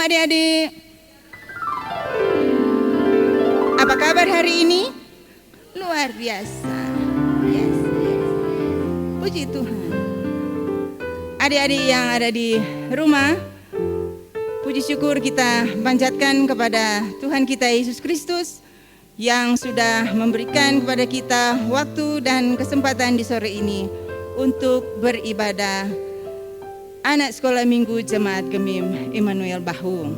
adik-adik. Apa kabar hari ini? Luar biasa. Yes. Puji Tuhan. Adik-adik yang ada di rumah, puji syukur kita panjatkan kepada Tuhan kita Yesus Kristus yang sudah memberikan kepada kita waktu dan kesempatan di sore ini untuk beribadah anak sekolah minggu Jemaat Gemim Immanuel Bahu.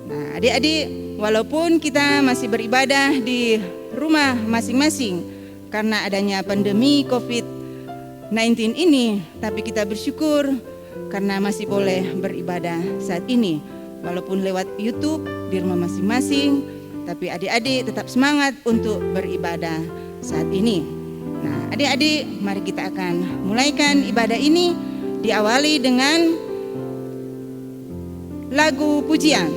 Nah, adik-adik, walaupun kita masih beribadah di rumah masing-masing karena adanya pandemi COVID-19 ini, tapi kita bersyukur karena masih boleh beribadah saat ini. Walaupun lewat YouTube di rumah masing-masing, tapi adik-adik tetap semangat untuk beribadah saat ini. Nah, adik-adik, mari kita akan mulaikan ibadah ini diawali dengan lagu pujian.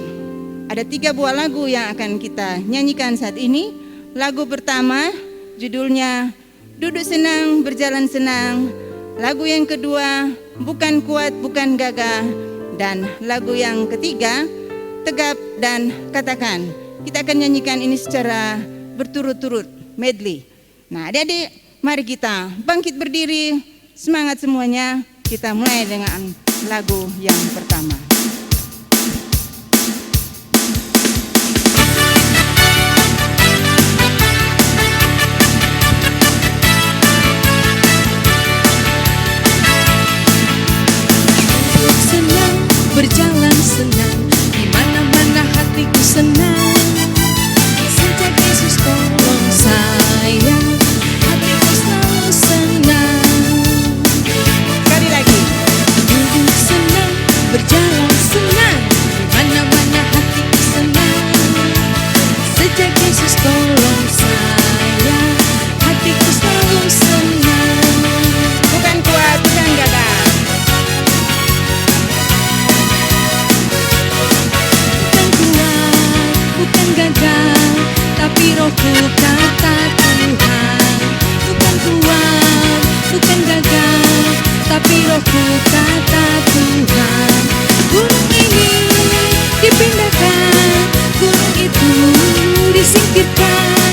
Ada 3 buah lagu yang akan kita nyanyikan saat ini. Lagu pertama judulnya Duduk Senang Berjalan Senang. Lagu yang kedua Bukan Kuat Bukan Gagah. Dan lagu yang ketiga Tegap dan Katakan. Kita akan nyanyikan ini secara berturut-turut, medley. Nah, adik-adik, mari kita bangkit berdiri, semangat semuanya. Kita mulai dengan lagu yang pertama. Senang, berjalan senang, di mana-mana hatiku senang. Sejak Yesus tolong saya, hatiku selalu senang. Sekali lagi. Duduk senang, berjalan senang, di mana-mana hatiku senang. Sejak Yesus tolong saya, hatiku selalu senang. Bukan kuat, bukan gagah. Bukan kuat, bukan gagah, tapi rohku kata Tuhan. Bukan kuat, bukan gagah, tapi rohku kata Tuhan. Gunung ini dipindahkan, gunung itu disingkirkan,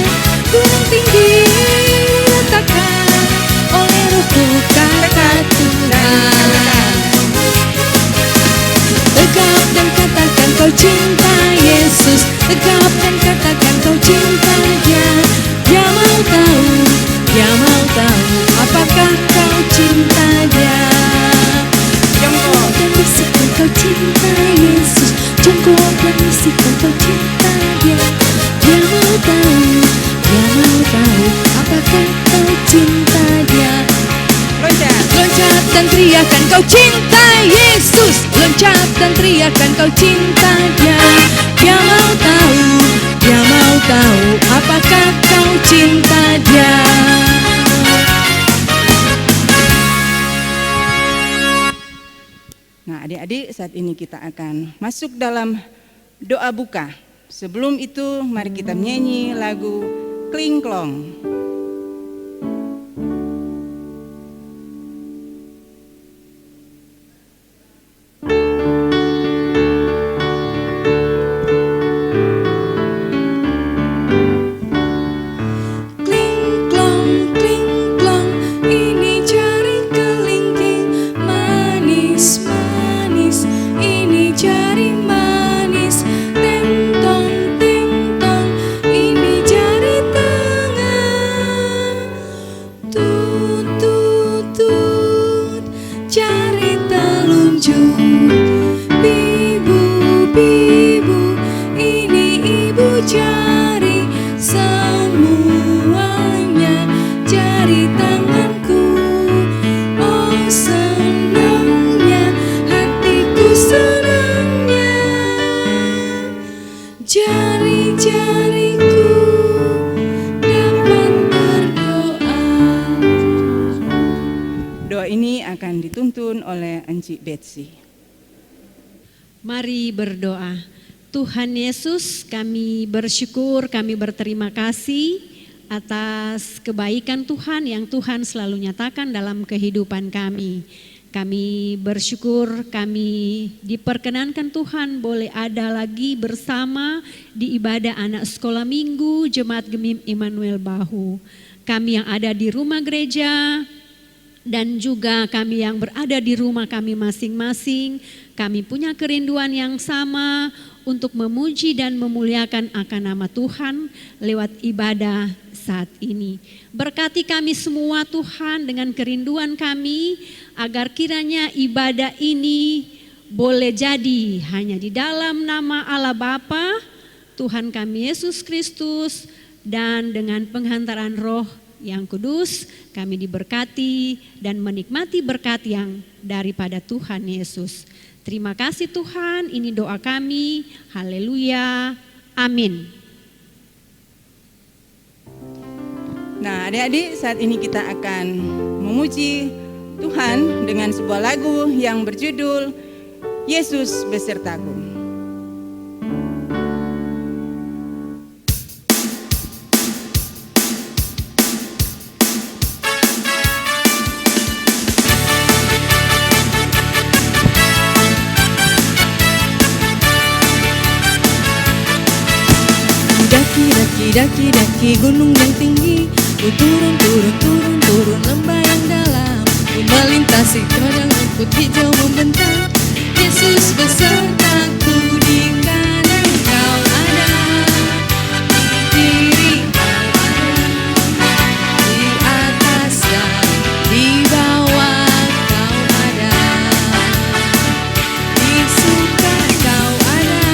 gunung tinggi diletakkan oleh rohku kata Tuhan. Tegap dan katakan kau cinta Yesus, tegap dan katakan kau cinta Dia. Dia mau tahu apakah kau cinta Dia. Jongkok dan bisikan kau cinta Yesus, jongkok dan bisikan kau cinta Dia. Dia mau tahu apakah kau cinta Dia. Loncat dan teriakan kau cinta Yesus, loncat dan teriakan kau cinta Dia. Dia mau tahu apakah kau cinta Dia. Nah, adik-adik, saat ini kita akan masuk dalam doa buka. Sebelum itu, mari kita menyanyi lagu Kling Klong. Kling klong, ini jari kelingking manis manis, ini jari manis. Ting tong, ini jari tengah. Tut tut tut, jari telunjuk. Bibu bibu, ini ibu jari. Semuanya jari tanganku. Oh senangnya hatiku, senangnya jari-jariku dapat berdoa. Doa ini akan dituntun oleh Encik Betsy. Mari berdoa. Tuhan Yesus, kami bersyukur, kami berterima kasih atas kebaikan Tuhan yang Tuhan selalu nyatakan dalam kehidupan kami. Kami bersyukur kami diperkenankan Tuhan boleh ada lagi bersama di ibadah anak sekolah minggu Jemaat Gemim Immanuel Bahu. Kami yang ada di rumah gereja dan juga kami yang berada di rumah kami masing-masing, kami punya kerinduan yang sama untuk memuji dan memuliakan akan nama Tuhan lewat ibadah saat ini. Berkati kami semua Tuhan dengan kerinduan kami, agar kiranya ibadah ini boleh jadi hanya di dalam nama Allah Bapa, Tuhan kami Yesus Kristus, dan dengan penghantaran Roh yang Kudus kami diberkati dan menikmati berkat yang daripada Tuhan Yesus. Terima kasih Tuhan, ini doa kami. Haleluya. Amin. Nah, adik-adik, saat ini kita akan memuji Tuhan dengan sebuah lagu yang berjudul Yesus Besertaku. Daki gunung yang tinggi, ku turun lembah yang dalam, ku melintasi padang rumput hijau membentang. Yesus besertaku, di kanan kau ada, di kiri kau ada, di atas dan di bawah kau ada, di suka kau ada,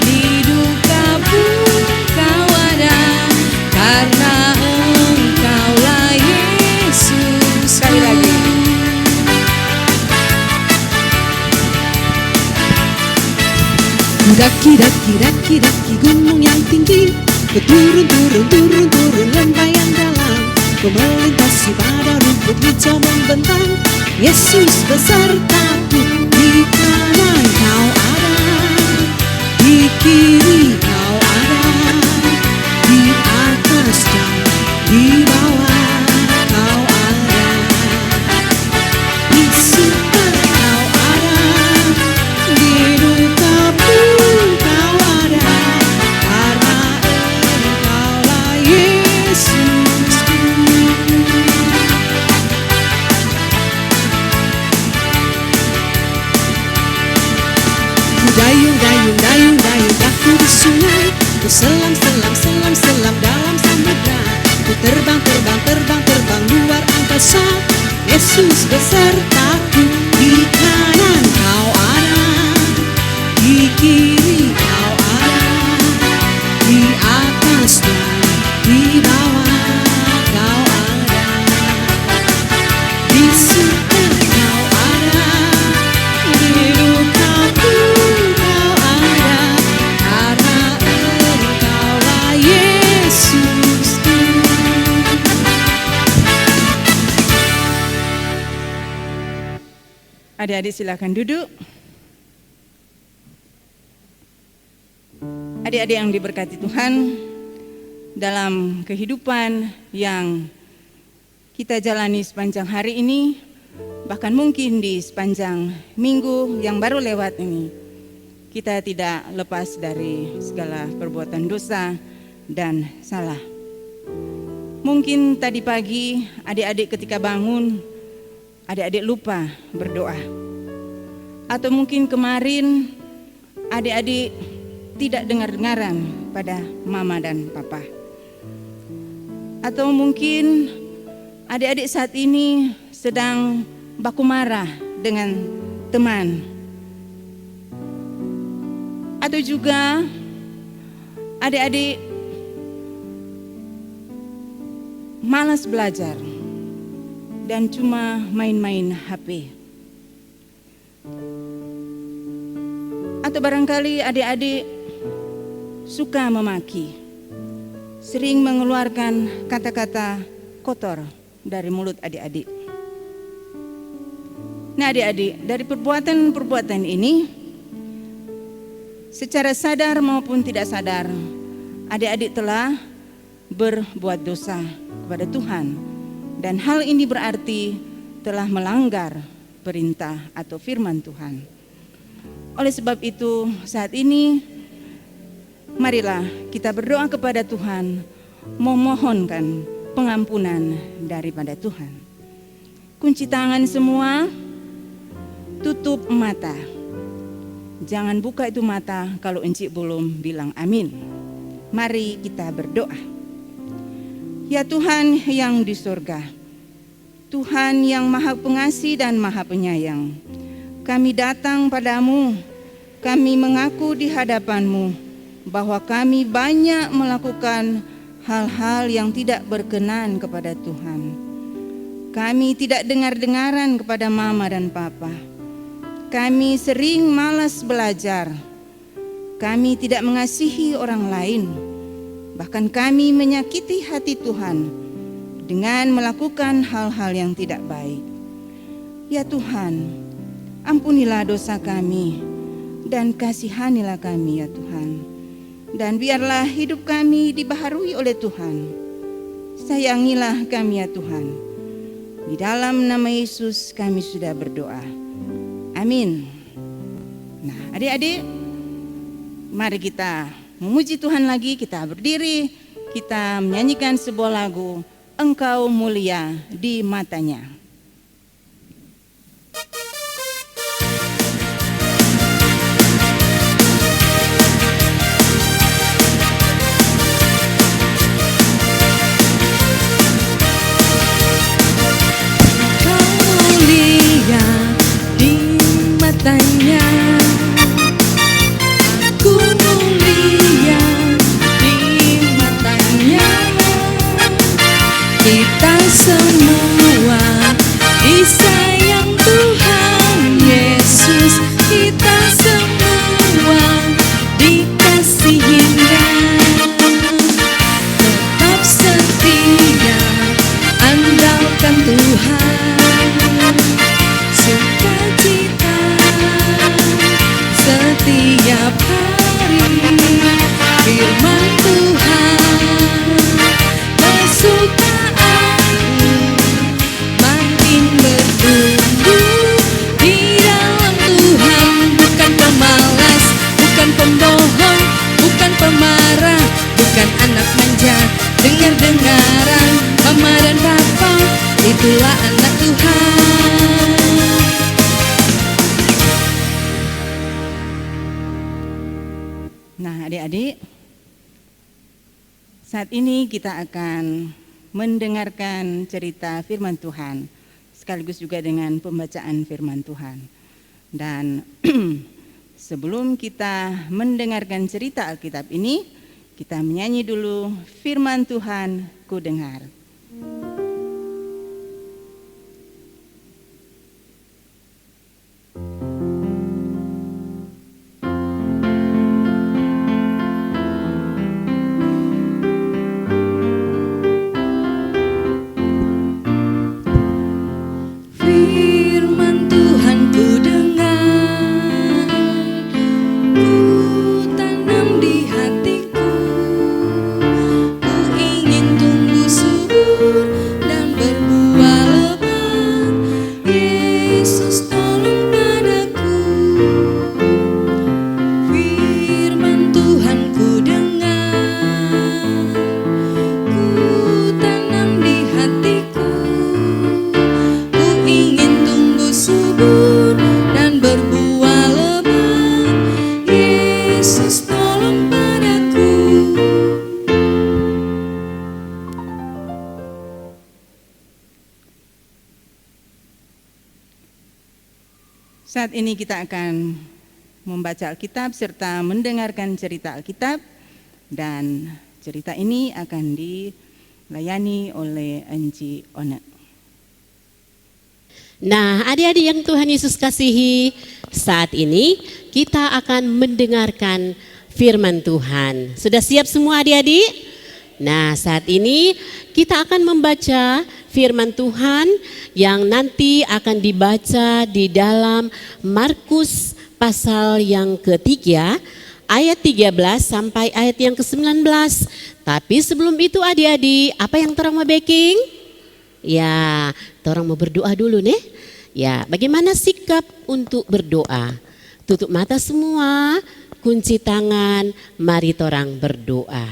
di duka pun kau ada, karena Engkaulah Yesus. Sekali lagi. Daki gunung yang tinggi, ku turun lembah yang dalam, ku melintasi padang rumput hijau membentang. Yesus besertaku, di kanan kau ada, di kiri kau ada, di atas dan di bawah kau ada, di suka kau ada, di duka pun kau ada, karena Engkaulah Yesus. Ku dayung daku di sungai, ku selam dalam samudra, ku terbang luar angkasa. Yesus besertaku, di kanan kau ada, di kiri kau ada, di atas dan di bawah kau ada, di suka kau ada, di duka pun kau ada, karena Engkaulah Yesus. Adik-adik silakan duduk. Adik-adik yang diberkati Tuhan, dalam kehidupan yang kita jalani sepanjang hari ini, bahkan mungkin di sepanjang minggu yang baru lewat ini, kita tidak lepas dari segala perbuatan dosa dan salah. Mungkin tadi pagi adik-adik ketika bangun, adik-adik lupa berdoa. Atau mungkin kemarin adik-adik tidak dengar-dengaran pada mama dan papa. Atau mungkin adik-adik saat ini sedang baku marah dengan teman. Atau juga adik-adik malas belajar dan cuma main-main HP. Atau barangkali adik-adik suka memaki, sering mengeluarkan kata-kata kotor dari mulut adik-adik. Nah adik-adik, dari perbuatan-perbuatan ini, secara sadar maupun tidak sadar, adik-adik telah berbuat dosa kepada Tuhan. Dan hal ini berarti telah melanggar perintah atau firman Tuhan. Oleh sebab itu saat ini marilah kita berdoa kepada Tuhan, memohonkan pengampunan daripada Tuhan. Kunci tangan semua, tutup mata. Jangan buka itu mata kalau encik belum bilang amin. Mari kita berdoa. Ya Tuhan yang di surga, Tuhan yang maha pengasih dan maha penyayang, kami datang padamu, kami mengaku di hadapanmu bahwa kami banyak melakukan hal-hal yang tidak berkenan kepada Tuhan. Kami tidak dengar-dengaran kepada mama dan papa. Kami sering malas belajar. Kami tidak mengasihi orang lain. Bahkan kami menyakiti hati Tuhan dengan melakukan hal-hal yang tidak baik. Ya Tuhan, ampunilah dosa kami dan kasihanilah kami ya Tuhan. Dan biarlah hidup kami dibaharui oleh Tuhan. Sayangilah kami ya Tuhan. Di dalam nama Yesus kami sudah berdoa. Amin. Nah, adik-adik, mari kita memuji Tuhan lagi, kita berdiri, kita menyanyikan sebuah lagu, Engkau Mulia di Matanya. Kita semua disayang Tuhan Yesus, kita semua dikasihinya. Tetap setia, andalkan Tuhan, sukacita setiap hari. Firman Tuhan kesukaanku makin bertumbuh di dalam Tuhan. Bukan pemalas, bukan pembohong, bukan pemarah, bukan anak manja. Dengar-dengaran mama dan papa, itulah anak Tuhan. Nah, adik-adik, saat ini kita akan mendengarkan cerita firman Tuhan, sekaligus juga dengan pembacaan firman Tuhan. Dan sebelum kita mendengarkan cerita Alkitab ini, kita menyanyi dulu firman Tuhan ku dengar. Firman Tuhan ku dengar, ku tanam di hatiku. Ku ingin tumbuh subur dan berbuah lebat. Yesus tolong padaku. Firman Tuhan ku dengar, ku tanam di hatiku. Ingin tumbuh subur dan berbuah lebat. Yesus tolong padaku. Saat ini kita akan membaca Alkitab serta mendengarkan cerita Alkitab, dan cerita ini akan dilayani oleh Enci One. Nah, adik-adik yang Tuhan Yesus kasihi, saat ini kita akan mendengarkan firman Tuhan. Sudah siap semua adik-adik? Nah, saat ini kita akan membaca firman Tuhan yang nanti akan dibaca di dalam Markus pasal yang ketiga, ayat 13 sampai ayat yang ke-19. Tapi sebelum itu adik-adik, apa yang terang mau baking? Ya, orang mau berdoa dulu nih. Ya, bagaimana sikap untuk berdoa? Tutup mata semua, kunci tangan, mari torang berdoa.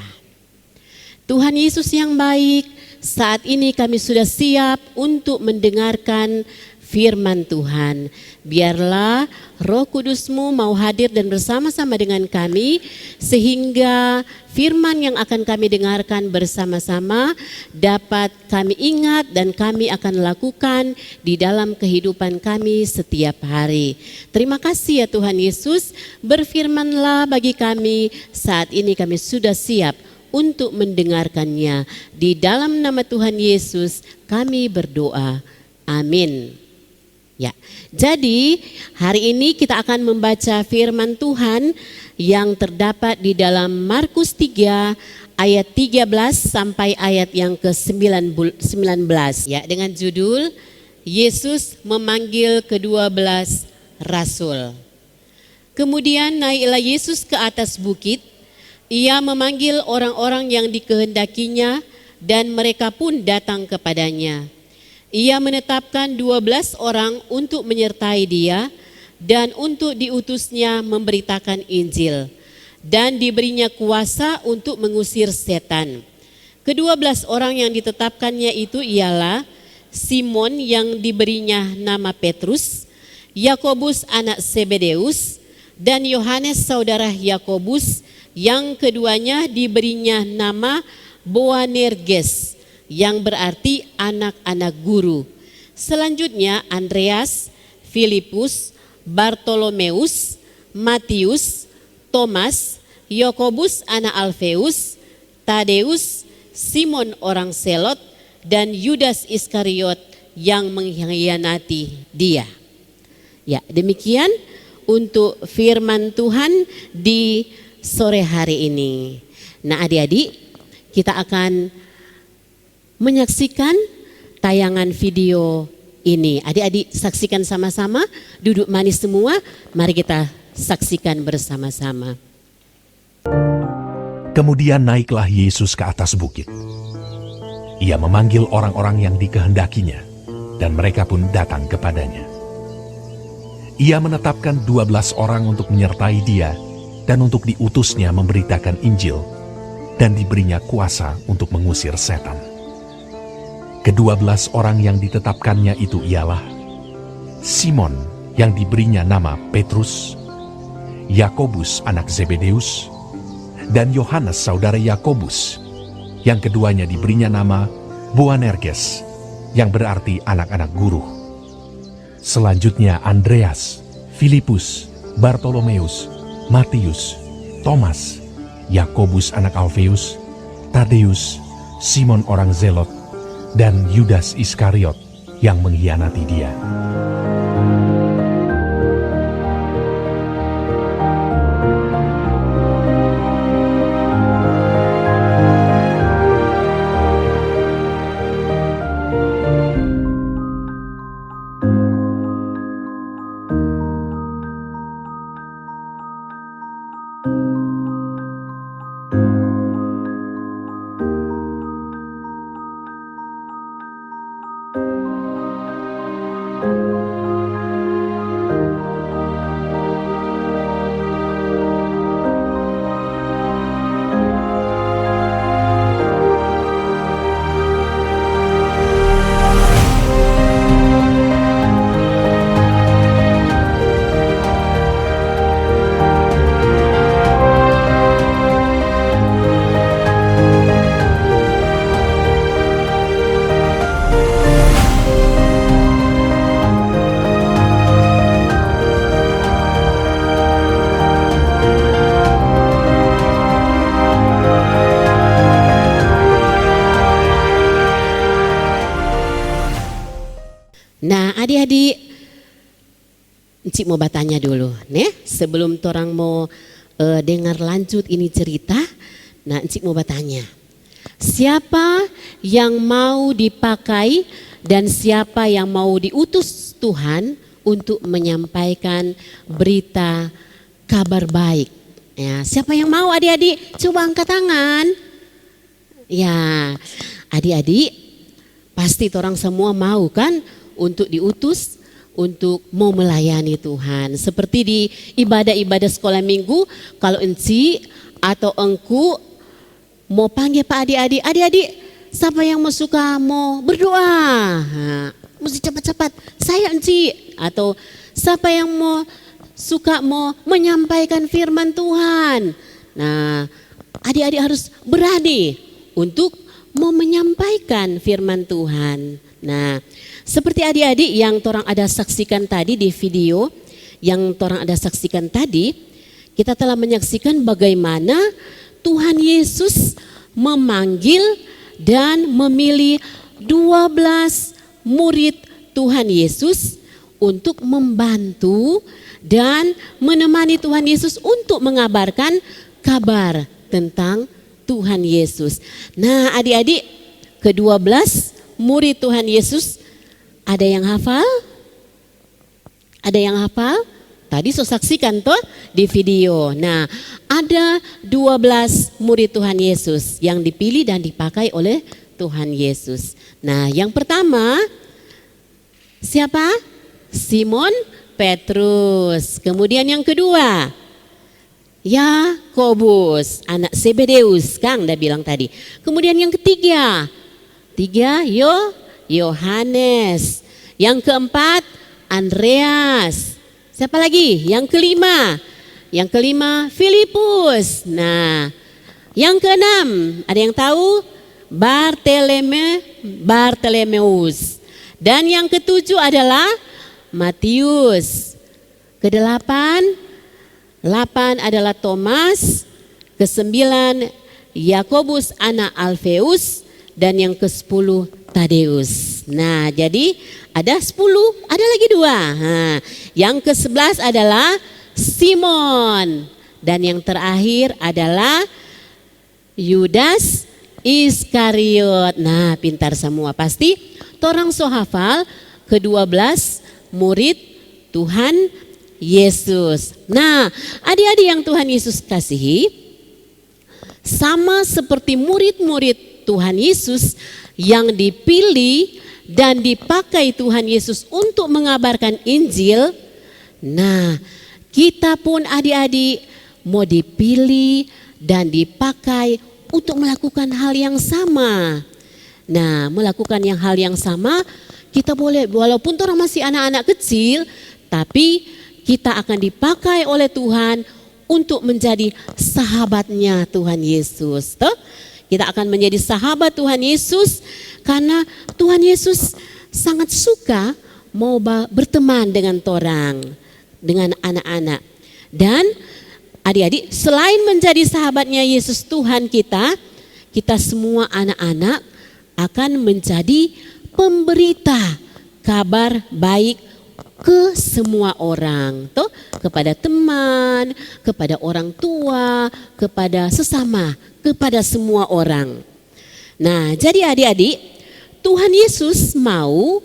Tuhan Yesus yang baik, saat ini kami sudah siap untuk mendengarkan firman Tuhan. Biarlah Roh Kudus-Mu mau hadir dan bersama-sama dengan kami, sehingga firman yang akan kami dengarkan bersama-sama dapat kami ingat dan kami akan lakukan di dalam kehidupan kami setiap hari. Terima kasih ya Tuhan Yesus, berfirmanlah bagi kami, saat ini kami sudah siap untuk mendengarkannya. Di dalam nama Tuhan Yesus kami berdoa. Amin. Ya, jadi hari ini kita akan membaca firman Tuhan yang terdapat di dalam Markus 3 ayat 13 sampai ayat yang ke-19. Ya, dengan judul Yesus memanggil ke-12 Rasul. Kemudian naiklah Yesus ke atas bukit, ia memanggil orang-orang yang dikehendakinya dan mereka pun datang kepadanya. Ia menetapkan 12 orang untuk menyertai dia dan untuk diutusnya memberitakan Injil, dan diberinya kuasa untuk mengusir setan. Ke-12 orang yang ditetapkannya itu ialah Simon yang diberinya nama Petrus, Yakobus anak Zebedeus, dan Yohanes saudara Yakobus, yang keduanya diberinya nama Boanerges, yang berarti anak-anak guru. Selanjutnya Andreas, Filipus, Bartolomeus, Matius, Thomas, Yakobus anak Alfeus, Tadeus, Simon orang Selot, dan Yudas Iskariot yang mengkhianati dia. Ya, demikian untuk firman Tuhan di sore hari ini. Nah, adik-adik, kita akan menyaksikan tayangan video ini. Adik-adik saksikan sama-sama, duduk manis semua, mari kita saksikan bersama-sama. Kemudian naiklah Yesus ke atas bukit. Ia memanggil orang-orang yang dikehendakinya, dan mereka pun datang kepadanya. Ia menetapkan 12 orang untuk menyertai dia, dan untuk diutusnya memberitakan Injil, dan diberinya kuasa untuk mengusir setan. Ke-12 orang yang ditetapkannya itu ialah Simon yang diberinya nama Petrus, Yakobus anak Zebedeus, dan Yohanes saudara Yakobus, yang keduanya diberinya nama Boanerges, yang berarti anak-anak guru. Selanjutnya Andreas, Filipus, Bartolomeus, Matius, Thomas, Yakobus anak Alfeus, Tadeus, Simon orang Zelot, dan Yudas Iskariot yang mengkhianati dia. Nah, adik-adik, Encik mau bertanya dulu, nih sebelum torang mau dengar lanjut ini cerita. Nah, Encik mau bertanya, siapa yang mau dipakai dan siapa yang mau diutus Tuhan untuk menyampaikan berita kabar baik? Ya, siapa yang mau adik-adik? Coba angkat tangan. Ya, adik-adik, pasti torang semua mau kan untuk diutus untuk mau melayani Tuhan. Seperti di ibadah-ibadah sekolah minggu, kalau enci atau engku mau panggil Pak adik-adik, siapa yang mau suka mau berdoa? Mesti cepat-cepat, saya enci. Atau siapa yang mau suka mau menyampaikan firman Tuhan? Nah, adik-adik harus berani untuk mau menyampaikan firman Tuhan. Nah, seperti adik-adik yang torang ada saksikan tadi di video, yang torang ada saksikan tadi, kita telah menyaksikan bagaimana Tuhan Yesus memanggil dan memilih 12 murid Tuhan Yesus untuk membantu dan menemani Tuhan Yesus untuk mengabarkan kabar tentang Tuhan Yesus. Nah, adik-adik, ke-12 murid Tuhan Yesus, ada yang hafal? Ada yang hafal? Tadi saya saksikan toh di video. Nah, ada 12 murid Tuhan Yesus yang dipilih dan dipakai oleh Tuhan Yesus. Nah, yang pertama siapa? Simon Petrus. Kemudian yang kedua, Yakobus, anak Zebedeus, Kang dah bilang tadi. Kemudian yang ketiga, Yohanes. Yang keempat, Andreas. Siapa lagi? Yang kelima, Filipus. Nah, yang keenam, ada yang tahu? Bartolomeus. Dan yang ketujuh adalah Matius. Kedelapan adalah Thomas. Ke-9 Yakobus anak Alfeus. Dan yang ke-10 Tadeus. Nah, jadi ada 10, ada lagi 2. Nah, yang ke-11 adalah Simon. Dan yang terakhir adalah Yudas Iskariot. Nah, pintar semua. Pasti torang so hafal ke-12 murid Tuhan Yesus. Nah, adik-adik yang Tuhan Yesus kasihi, sama seperti murid-murid Tuhan Yesus yang dipilih dan dipakai Tuhan Yesus untuk mengabarkan Injil. Nah, kita pun adik-adik mau dipilih dan dipakai untuk melakukan hal yang sama. Nah, melakukan hal yang sama, kita boleh, walaupun orang masih anak-anak kecil, tapi kita akan dipakai oleh Tuhan untuk menjadi sahabatnya Tuhan Yesus. Toh? Kita akan menjadi sahabat Tuhan Yesus karena Tuhan Yesus sangat suka mau berteman dengan orang, dengan anak-anak. Dan adik-adik, selain menjadi sahabatnya Yesus Tuhan kita semua anak-anak akan menjadi pemberita kabar baik ke semua orang, toh, kepada teman, kepada orang tua, kepada sesama, kepada semua orang. Nah, jadi adik-adik, Tuhan Yesus mau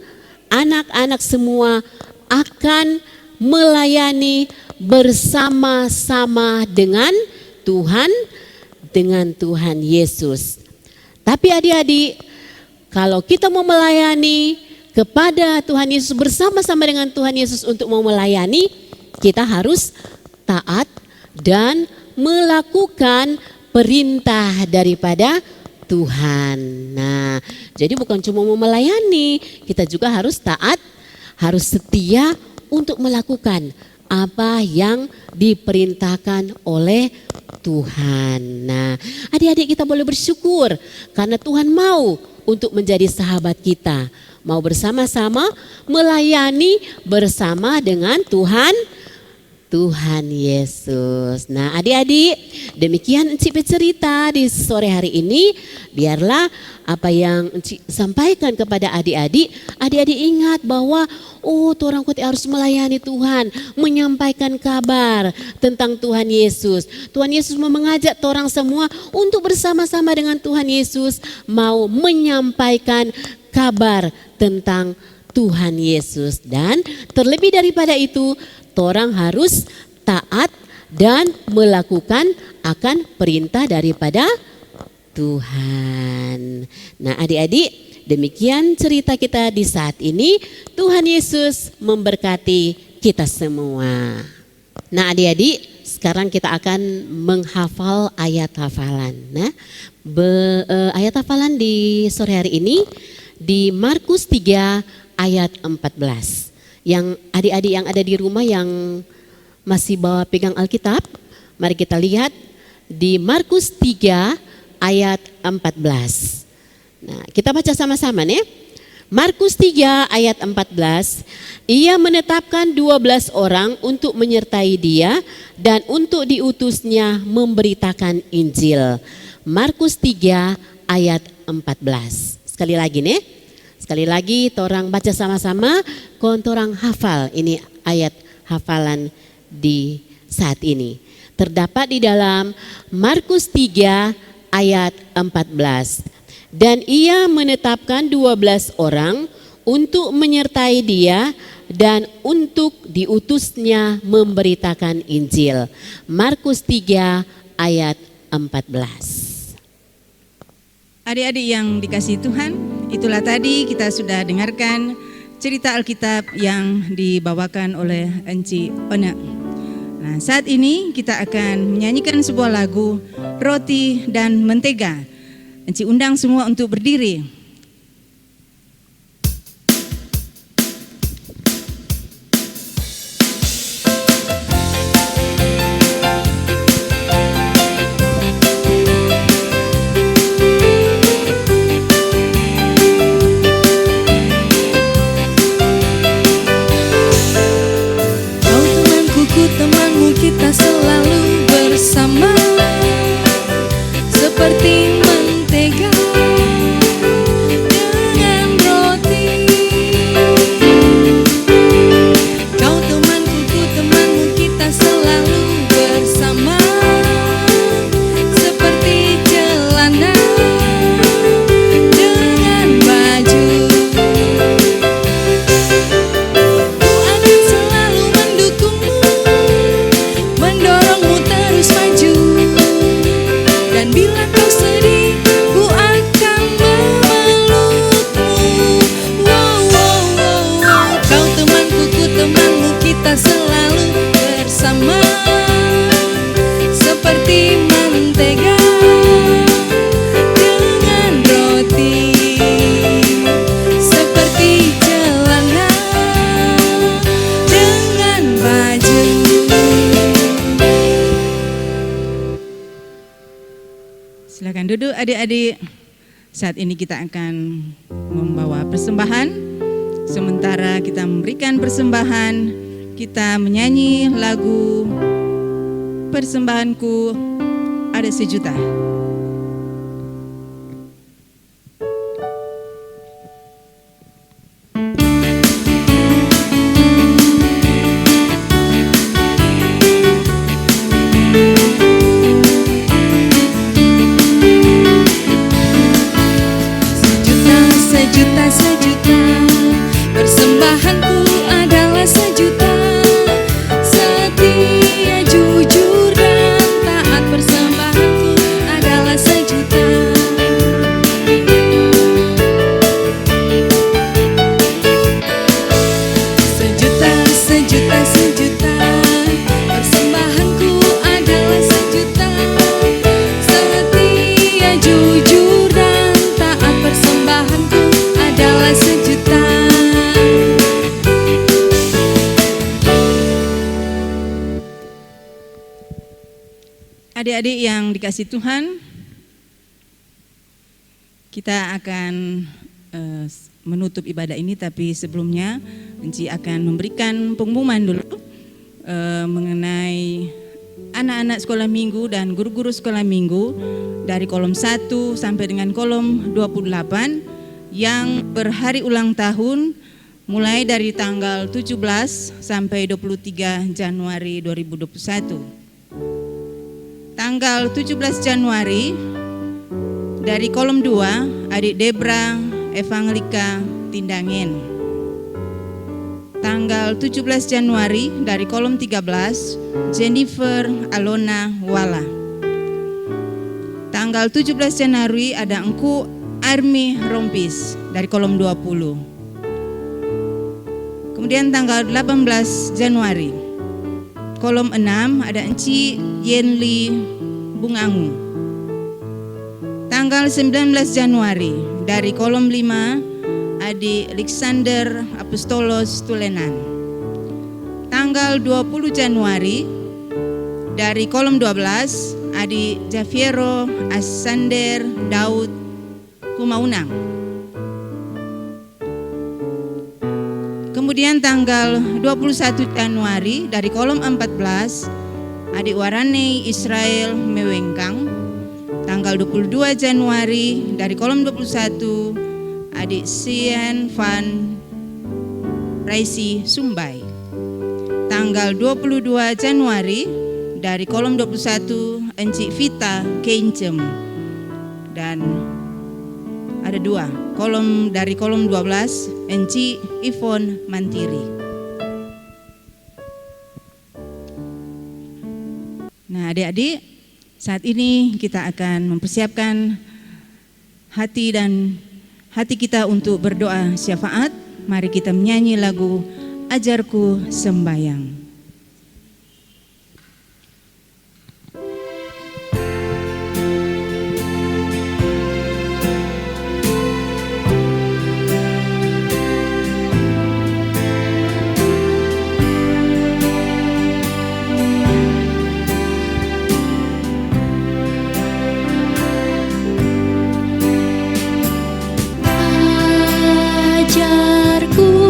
anak-anak semua akan melayani bersama-sama dengan Tuhan Yesus. Tapi adik-adik, kalau kita mau melayani kepada Tuhan Yesus bersama-sama dengan Tuhan Yesus untuk mau melayani, kita harus taat dan melakukan perintah daripada Tuhan. Nah, jadi bukan cuma mau melayani, kita juga harus taat, harus setia untuk melakukan apa yang diperintahkan oleh Tuhan. Nah, adik-adik, kita boleh bersyukur karena Tuhan mau untuk menjadi sahabat kita, mau bersama-sama melayani bersama dengan Tuhan Yesus. Nah, adik-adik, demikian Encik bercerita di sore hari ini. Biarlah apa yang Encik sampaikan kepada adik-adik, adik-adik ingat bahwa orang kita harus melayani Tuhan, menyampaikan kabar tentang Tuhan Yesus. Tuhan Yesus mau mengajak orang semua untuk bersama-sama dengan Tuhan Yesus mau menyampaikan kabar tentang Tuhan Yesus. Dan terlebih daripada itu, orang harus taat dan melakukan akan perintah daripada Tuhan. Nah, adik-adik, Demikian cerita kita di saat ini. Tuhan Yesus memberkati kita semua. Nah adik-adik, sekarang kita akan menghafal ayat hafalan. Nah, ayat hafalan di sore hari ini di Markus 3 ayat 14. Yang adik-adik yang ada di rumah yang masih bawa pegang Alkitab, mari kita lihat di Markus 3 ayat 14. Nah, kita baca sama-sama nih. Markus 3 ayat 14, ia menetapkan 12 orang untuk menyertai dia dan untuk diutusnya memberitakan Injil. Markus 3 ayat 14. Sekali lagi nih, sekali lagi torang baca sama-sama, kontorang hafal ini ayat hafalan di saat ini. Terdapat di dalam Markus 3 ayat 14. Dan ia menetapkan 12 orang untuk menyertai dia dan untuk diutusnya memberitakan Injil. Markus 3 ayat 14. Adik-adik yang dikasihi Tuhan, itulah tadi kita sudah dengarkan cerita Alkitab yang dibawakan oleh Enci Ona. Nah, saat ini kita akan menyanyikan sebuah lagu Roti dan Mentega. Enci undang semua untuk berdiri. Kau temanku, ku temanmu, kita selalu bersama seperti mentega dengan roti. Kau temanku, ku temanmu, kita selalu bersama seperti celana dengan baju. Ku akan selalu mendukungmu, mendorongmu terus maju. Dan bila kau sedih, ku akan memelukmu. Wow, wow, wow, wow. Kau temanku, ku temanmu, kita selalu bersama seperti mentega dengan roti, seperti celana dengan baju. Silakan duduk adik-adik. Saat ini kita akan membawa persembahan. Sementara kita memberikan persembahan, kita menyanyi lagu Persembahanku Ada Sejuta. Sejuta, sejuta, persembahanku adalah sejuta. Setia, jujur, dan taat, persembahanku adalah sejuta. Sejuta, sejuta, sejuta, persembahanku adalah sejuta. Setia, jujur, dan taat, persembahanku adalah sejuta. Adik-adik yang dikasihi Tuhan, kita akan menutup ibadah ini, tapi sebelumnya Enci akan memberikan pengumuman dulu mengenai anak-anak sekolah minggu dan guru-guru sekolah minggu dari kolom 1 sampai dengan kolom 28 yang berhari ulang tahun mulai dari tanggal 17 sampai 23 Januari 2021. Tanggal 17 Januari dari kolom 2 adik Debra Evangelika Tindangin. Tanggal 17 Januari dari kolom 13 Jennifer Alona Wala. Tanggal 17 Januari ada Engku Army Rompis dari kolom 20. Kemudian tanggal 18 Januari, kolom 6 ada Enci Yenli Bungangu. Tanggal 19 Januari dari kolom 5 Adi Alexander Apostolos Tulenan. Tanggal 20 Januari dari kolom 12 Adi Javiero Asander Daud Kumaunang. Kemudian tanggal 21 Januari dari kolom 14 Adik Warane Israel Mewengkang. Tanggal 22 Januari dari kolom 21 Adik Sian Van Raisi Sumbai. Tanggal 22 Januari dari kolom 21 Enci Vita Kencem. Dan ada 2 kolom dari kolom 12 Enci Ivon Mantiri. Nah, adik-adik, saat ini kita akan mempersiapkan hati kita untuk berdoa syafaat. Mari kita menyanyi lagu Ajarku Sembayang. Ajarku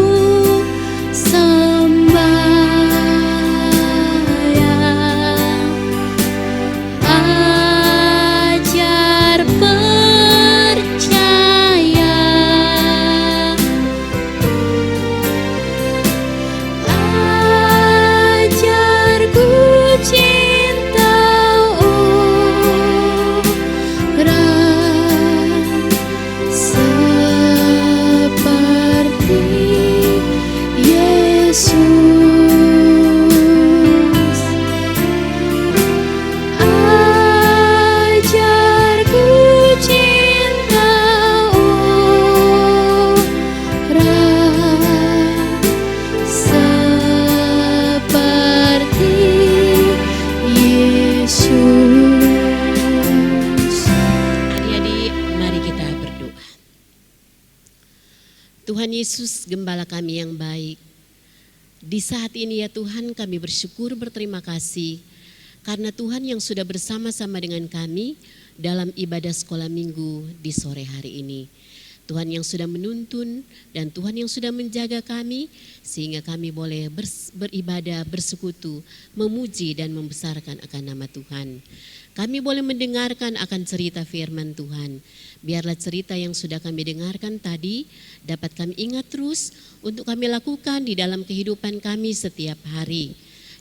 Tuhan Yesus, Gembala kami yang baik, di saat ini ya Tuhan kami bersyukur berterima kasih karena Tuhan yang sudah bersama-sama dengan kami dalam ibadah sekolah minggu di sore hari ini. Tuhan yang sudah menuntun dan Tuhan yang sudah menjaga kami sehingga kami boleh beribadah, bersekutu, memuji dan membesarkan akan nama Tuhan. Kami boleh mendengarkan akan cerita firman Tuhan. Biarlah cerita yang sudah kami dengarkan tadi dapat kami ingat terus untuk kami lakukan di dalam kehidupan kami setiap hari.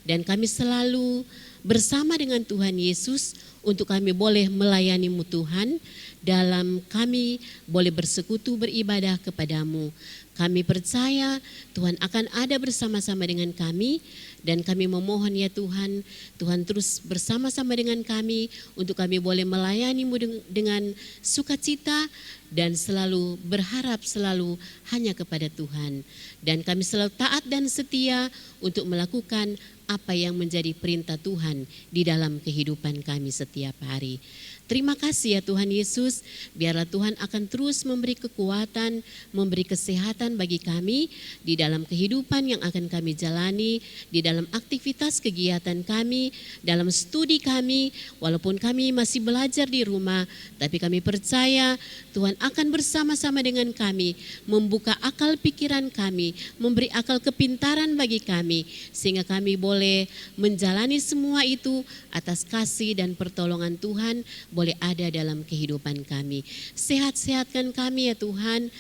Dan kami selalu bersama dengan Tuhan Yesus untuk kami boleh melayani-Mu Tuhan, dalam kami boleh bersekutu beribadah kepadamu. Kami percaya Tuhan akan ada bersama-sama dengan kami dan kami memohon ya Tuhan, Tuhan terus bersama-sama dengan kami untuk kami boleh melayani-Mu dengan sukacita dan selalu berharap selalu hanya kepada Tuhan. Dan kami selalu taat dan setia untuk melakukan apa yang menjadi perintah Tuhan di dalam kehidupan kami setiap hari. Terima kasih ya Tuhan Yesus, biarlah Tuhan akan terus memberi kekuatan, memberi kesehatan bagi kami di dalam kehidupan yang akan kami jalani, di dalam aktivitas kegiatan kami, dalam studi kami, walaupun kami masih belajar di rumah, tapi kami percaya Tuhan akan bersama-sama dengan kami, membuka akal pikiran kami, memberi akal kepintaran bagi kami, sehingga kami boleh menjalani semua itu atas kasih dan pertolongan Tuhan, boleh ada dalam kehidupan kami. Sehat-sehatkan kami ya Tuhan,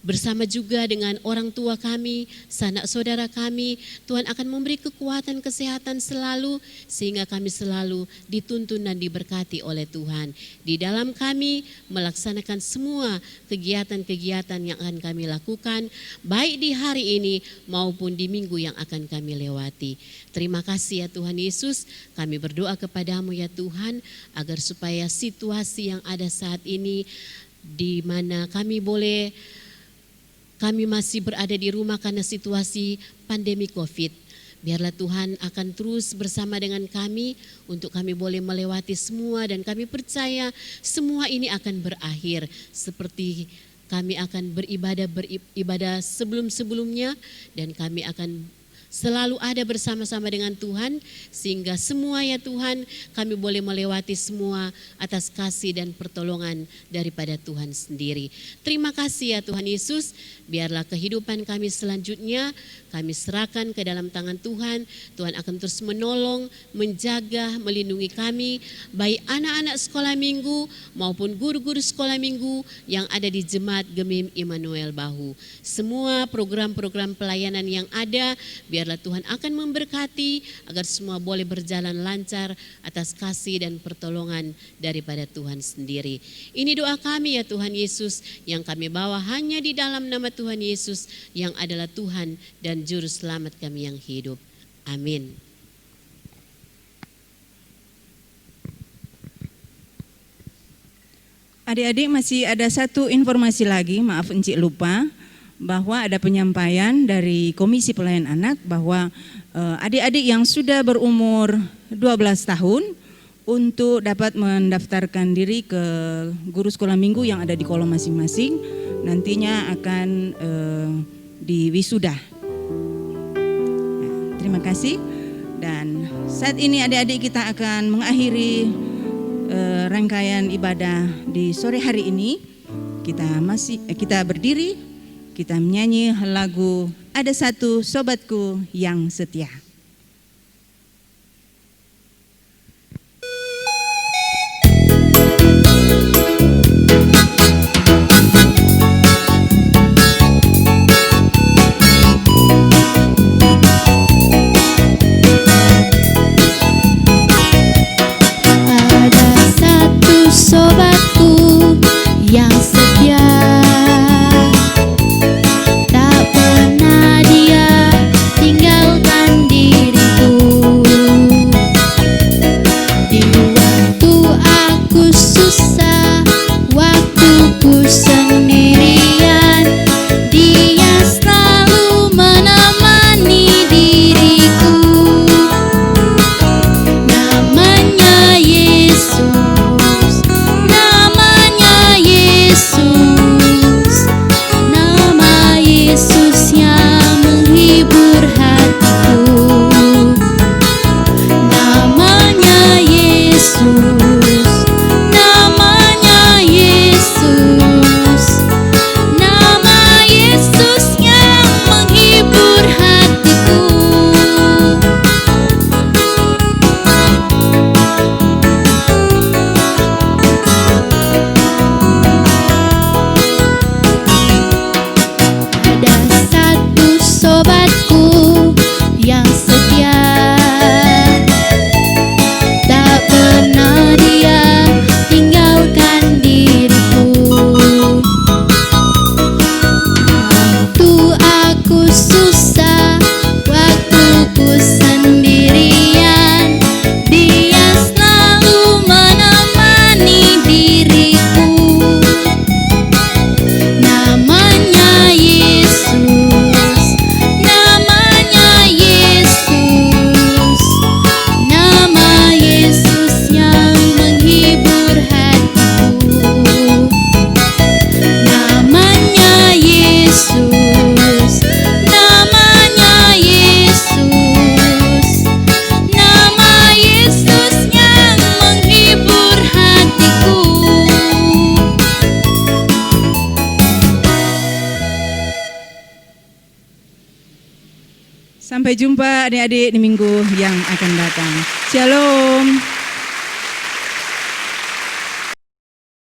bersama juga dengan orang tua kami, sanak saudara kami. Tuhan akan memberi kekuatan kesehatan selalu sehingga kami selalu dituntun dan diberkati oleh Tuhan. Di dalam kami melaksanakan semua kegiatan-kegiatan yang akan kami lakukan, baik di hari ini maupun di minggu yang akan kami lewati. Terima kasih ya Tuhan Yesus, kami berdoa kepadamu ya Tuhan, agar supaya situasi yang ada saat ini di mana kami masih berada di rumah karena situasi pandemi COVID. Biarlah Tuhan akan terus bersama dengan kami untuk kami boleh melewati semua, dan kami percaya semua ini akan berakhir seperti kami akan beribadah sebelum-sebelumnya, dan kami akan selalu ada bersama-sama dengan Tuhan, sehingga semua ya Tuhan kami boleh melewati semua atas kasih dan pertolongan daripada Tuhan sendiri. Terima kasih ya Tuhan Yesus, biarlah kehidupan kami selanjutnya kami serahkan ke dalam tangan Tuhan. Tuhan akan terus menolong, menjaga, melindungi kami, baik anak-anak sekolah minggu maupun guru-guru sekolah minggu yang ada di Jemaat Gemim Immanuel Bahu. Semua program-program pelayanan yang ada, biarlah Tuhan akan memberkati agar semua boleh berjalan lancar atas kasih dan pertolongan daripada Tuhan sendiri. Ini doa kami ya Tuhan Yesus, yang kami bawa hanya di dalam nama Tuhan Yesus yang adalah Tuhan dan Juru Selamat kami yang hidup. Amin. Adik-adik, masih ada satu informasi lagi, maaf Encik lupa, bahwa ada penyampaian dari Komisi Pelayanan Anak bahwa adik-adik yang sudah berumur 12 tahun untuk dapat mendaftarkan diri ke guru sekolah minggu yang ada di kolom masing-masing, nantinya akan diwisuda. Terima kasih. Dan saat ini adik-adik kita akan mengakhiri rangkaian ibadah di sore hari ini. Kita berdiri, kita menyanyi lagu Ada Satu Sobatku Yang Setia. Sobatku yang setia, tak pernah dia tinggalkan diriku. Di waktu aku susah, waktuku sendirian, dia selalu menemani diriku. Namanya Yesus, nama Yesus yang menghibur hatiku. Namanya Yesus, namanya Yesus, nama Yesus yang menghibur hatiku. Sobatku yang setia, tak pernah dia tinggalkan diriku. Waktu aku susah, waktuku sendirian, dia selalu menemani diriku. Namanya Yesus, namanya Yesus, nama Yesus yang menghibur hatiku. Namanya Yesus, namanya Yesus, nama Yesus yang menghibur hatiku. Sampai jumpa adik-adik di minggu yang akan datang. Shalom.